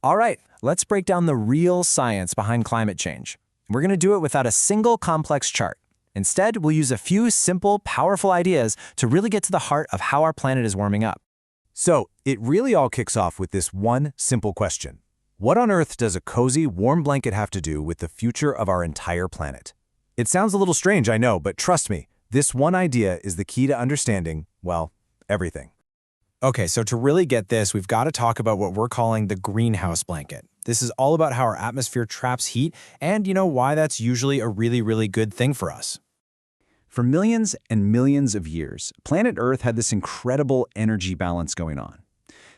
All right, let's break down the real science behind climate change. We're going to do it without a single complex chart. Instead, we'll use a few simple, powerful ideas to really get to the heart of how our planet is warming up. So, it really all kicks off with this one simple question. What on earth does a cozy, warm blanket have to do with the future of our entire planet? It sounds a little strange, I know, but trust me, this one idea is the key to understanding, well, everything. Okay, so to really get this, we've got to talk about what we're calling the greenhouse blanket. This is all about how our atmosphere traps heat and, why that's usually a really good thing for us. For millions and millions of years, planet Earth had this incredible energy balance going on.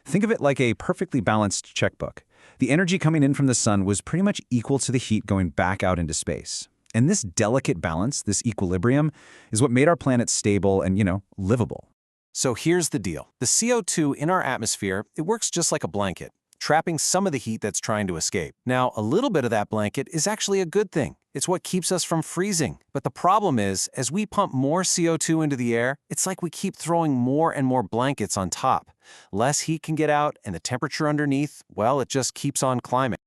Think of it like a perfectly balanced checkbook. The energy coming in from the sun was pretty much equal to the heat going back out into space. And this delicate balance, this equilibrium, is what made our planet stable and, livable. So here's the deal. The CO2 in our atmosphere, it works just like a blanket, trapping some of the heat that's trying to escape. Now, a little bit of that blanket is actually a good thing. It's what keeps us from freezing. But the problem is, as we pump more CO2 into the air, it's like we keep throwing more and more blankets on top. Less heat can get out, and the temperature underneath, well, it just keeps on climbing.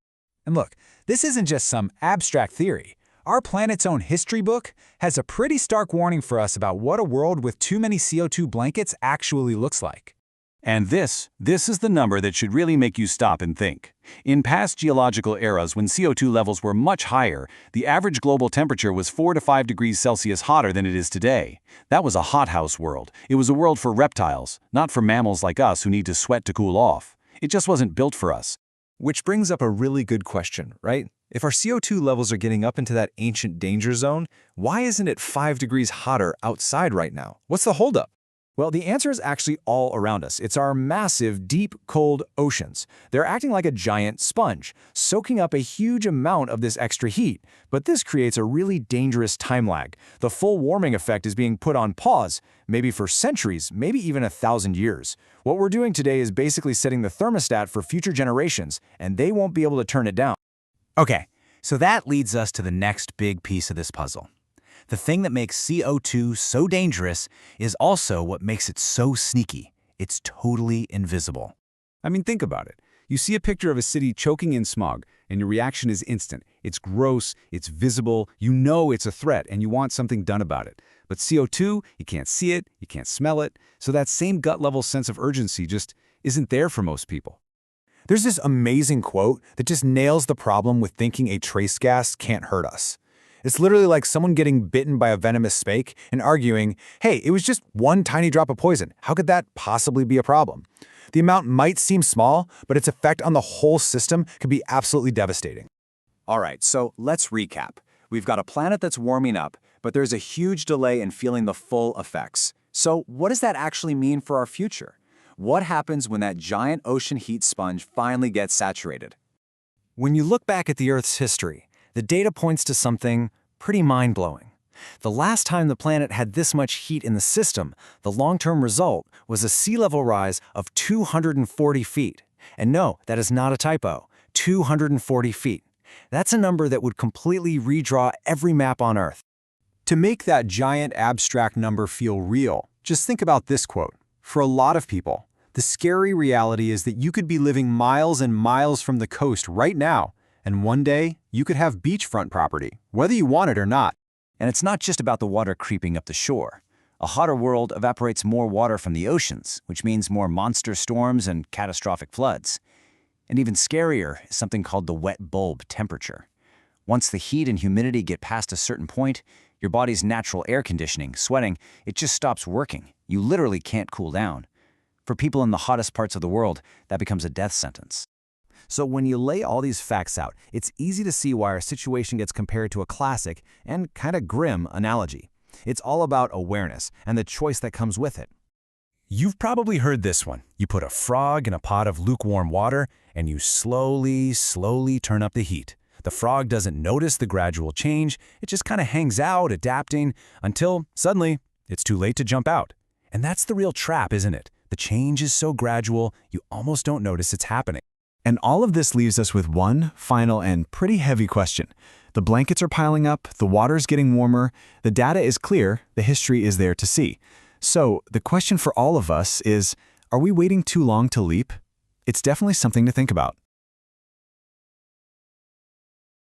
And look, this isn't just some abstract theory. Our planet's own history book has a pretty stark warning for us about what a world with too many CO2 blankets actually looks like. And this is the number that should really make you stop and think. In past geological eras when CO2 levels were much higher, the average global temperature was 4 to 5 degrees Celsius hotter than it is today. That was a hothouse world. It was a world for reptiles, not for mammals like us who need to sweat to cool off. It just wasn't built for us. Which brings up a really good question, right? If our CO2 levels are getting up into that ancient danger zone, why isn't it 5 degrees hotter outside right now? What's the holdup? Well, the answer is actually all around us. It's our massive, deep, cold oceans. They're acting like a giant sponge, soaking up a huge amount of this extra heat. But this creates a really dangerous time lag. The full warming effect is being put on pause, maybe for centuries, maybe even 1,000 years. What we're doing today is basically setting the thermostat for future generations, and they won't be able to turn it down. Okay, so that leads us to the next big piece of this puzzle. The thing that makes CO2 so dangerous is also what makes it so sneaky. It's totally invisible. I mean, think about it. You see a picture of a city choking in smog, and your reaction is instant. It's gross, it's visible, you know it's a threat, and you want something done about it. But CO2, you can't see it, you can't smell it, so that same gut-level sense of urgency just isn't there for most people. There's this amazing quote that just nails the problem with thinking a trace gas can't hurt us. It's literally like someone getting bitten by a venomous snake and arguing, hey, it was just one tiny drop of poison. How could that possibly be a problem? The amount might seem small, but its effect on the whole system could be absolutely devastating. All right, so let's recap. We've got a planet that's warming up, but there's a huge delay in feeling the full effects. So what does that actually mean for our future? What happens when that giant ocean heat sponge finally gets saturated? When you look back at the Earth's history, the data points to something pretty mind-blowing. The last time the planet had this much heat in the system, the long-term result was a sea level rise of 240 feet. And no, that is not a typo, 240 feet. That's a number that would completely redraw every map on Earth. To make that giant abstract number feel real, just think about this quote. For a lot of people, the scary reality is that you could be living miles and miles from the coast right now, and one day, you could have beachfront property, whether you want it or not. And it's not just about the water creeping up the shore. A hotter world evaporates more water from the oceans, which means more monster storms and catastrophic floods. And even scarier is something called the wet bulb temperature. Once the heat and humidity get past a certain point, your body's natural air conditioning, sweating, it just stops working. You literally can't cool down. For people in the hottest parts of the world, that becomes a death sentence. So when you lay all these facts out, it's easy to see why our situation gets compared to a classic and kind of grim analogy. It's all about awareness and the choice that comes with it. You've probably heard this one. You put a frog in a pot of lukewarm water, and you slowly turn up the heat. The frog doesn't notice the gradual change. It just kind of hangs out, adapting, until suddenly it's too late to jump out. And that's the real trap, isn't it? The change is so gradual, you almost don't notice it's happening. And all of this leaves us with one final and pretty heavy question. The blankets are piling up, the water's getting warmer, the data is clear, the history is there to see. So the question for all of us is, are we waiting too long to leap? It's definitely something to think about.